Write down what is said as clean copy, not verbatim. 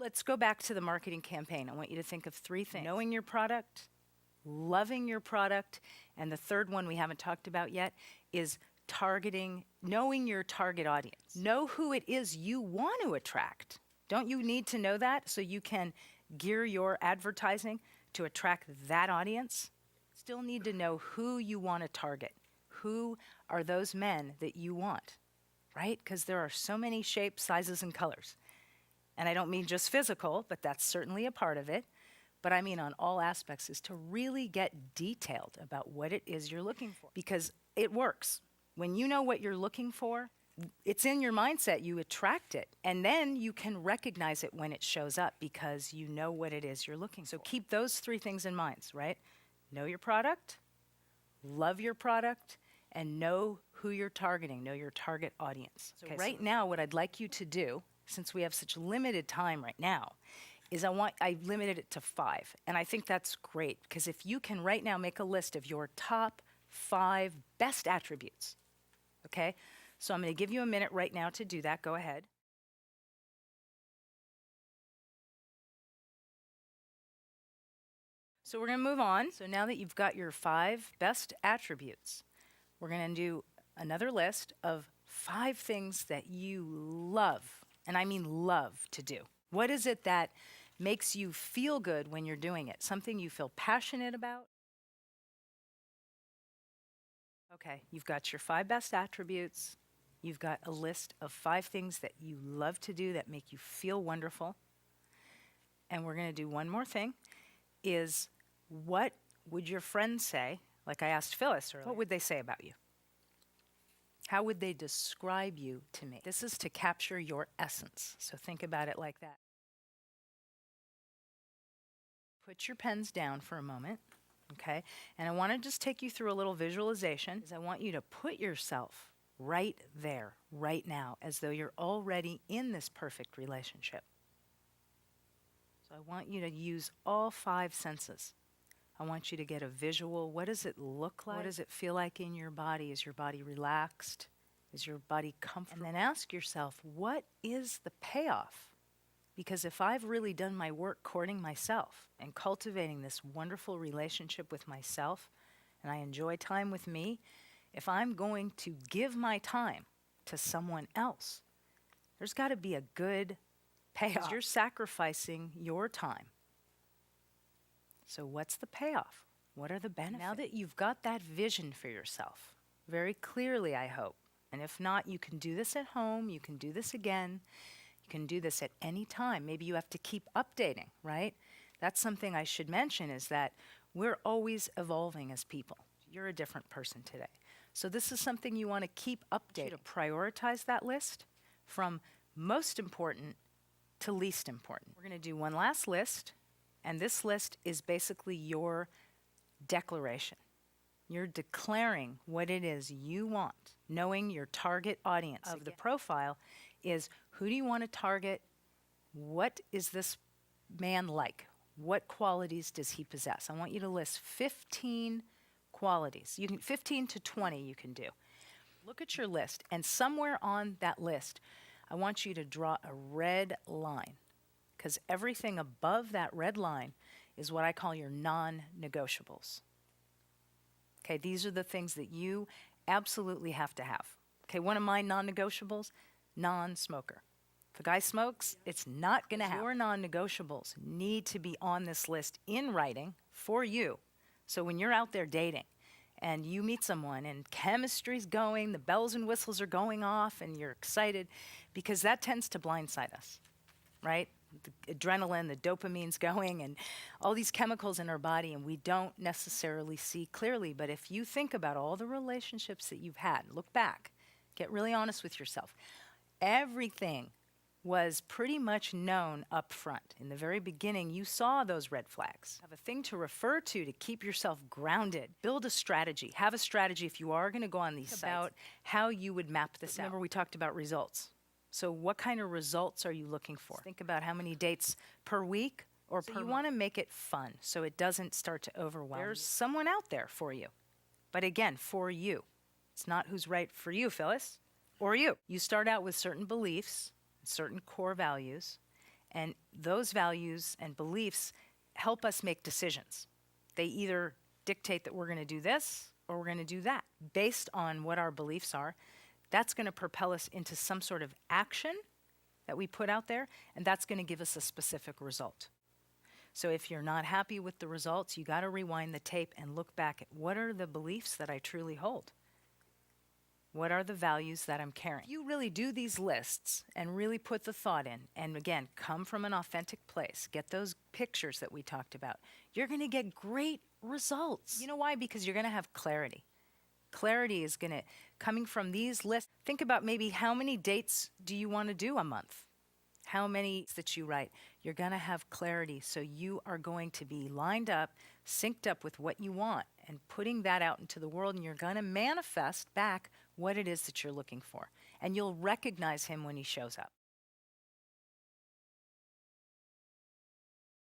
Let's go back to the marketing campaign. I want you to think of 3 things: knowing your product, loving your product, and the third one we haven't talked about yet is knowing your target audience. Know who it is you want to attract. Don't you need to know that so you can gear your advertising to attract that audience? Still need to know who you want to target. Who are those men that you want, right? Because there are so many shapes, sizes, and colors. And I don't mean just physical, but that's certainly a part of it. But I mean on all aspects, is to really get detailed about what it is you're looking for. Because it works. When you know what you're looking for, it's in your mindset, you attract it. And then you can recognize it when it shows up because you know what it is you're looking for. So keep those 3 things in mind, right? Know your product, love your product, and know who you're targeting, know your target audience. So right now, what I'd like you to do, since we have such limited time right now, is I limited it to 5. And I think that's great, because if you can right now make a list of your top 5 best attributes, okay? So I'm going to give you a minute right now to do that. Go ahead. So we're going to move on. So now that you've got your 5 best attributes, we're going to do another list of 5 things that you love, and I mean love, to do. What is it that makes you feel good when you're doing it? Something you feel passionate about? Okay, you've got your 5 best attributes. You've got a list of 5 things that you love to do that make you feel wonderful. And we're going to do one more thing, is what would your friends say? Like I asked Phyllis earlier, what would they say about you? How would they describe you to me? This is to capture your essence, so think about it like that. Put your pens down for a moment, okay? And I want to just take you through a little visualization, because I want you to put yourself right there, right now, as though you're already in this perfect relationship. So I want you to use all 5 senses. I want you to get a visual. What does it look like? What does it feel like in your body? Is your body relaxed? Is your body comfortable? And then ask yourself, what is the payoff? Because if I've really done my work courting myself and cultivating this wonderful relationship with myself, and I enjoy time with me, if I'm going to give my time to someone else, there's got to be a good payoff. You're sacrificing your time. So what's the payoff? What are the benefits? Now that you've got that vision for yourself, very clearly, I hope, and if not, you can do this at home, you can do this again, you can do this at any time. Maybe you have to keep updating, right? That's something I should mention, is that we're always evolving as people. You're a different person today. So this is something you want to keep updating. To prioritize that list from most important to least important. We're going to do one last list, and this list is basically your declaration. You're declaring what it is you want. Knowing your target audience of the profile is, who do you want to target? What is this man like? What qualities does he possess? I want you to list 15 qualities. 15 to 20 you can do. Look at your list, and somewhere on that list, I want you to draw a red line, because everything above that red line is what I call your non-negotiables. Okay, these are the things that you absolutely have to have. Okay, one of my non-negotiables, non-smoker. If a guy smokes, it's not going to happen. Your non-negotiables need to be on this list in writing for you. So when you're out there dating and you meet someone and chemistry's going, the bells and whistles are going off, and you're excited, because that tends to blindside us, right? The adrenaline, the dopamine's going, and all these chemicals in our body, and we don't necessarily see clearly. But if you think about all the relationships that you've had, look back, get really honest with yourself. Everything was pretty much known up front. In the very beginning, you saw those red flags. Have a thing to refer to keep yourself grounded. Build a strategy. Have a strategy if you are going to go on these sites about how you would map this out. Remember, we talked about results. So what kind of results are you looking for? Think about how many dates per week or per month. You want to make it fun so it doesn't start to overwhelm you. There's someone out there for you. But again, for you. It's not who's right for you, Phyllis, or you. You start out with certain beliefs, certain core values, And those values and beliefs help us make decisions. They either dictate that we're going to do this or we're going to do that. Based on what our beliefs are, that's going to propel us into some sort of action that we put out there, and that's going to give us a specific result. So if you're not happy with the results, you got to rewind the tape and look back at what are the beliefs that I truly hold? What are the values that I'm carrying? You really do these lists and really put the thought in, and again, come from an authentic place, get those pictures that we talked about, you're going to get great results. You know why? Because you're going to have clarity. Clarity is going to, coming from these lists, think about maybe how many dates do you want to do a month? How many that you write? You're going to have clarity, so you are going to be lined up, synced up with what you want, and putting that out into the world, and you're going to manifest back what it is that you're looking for. And you'll recognize him when he shows up.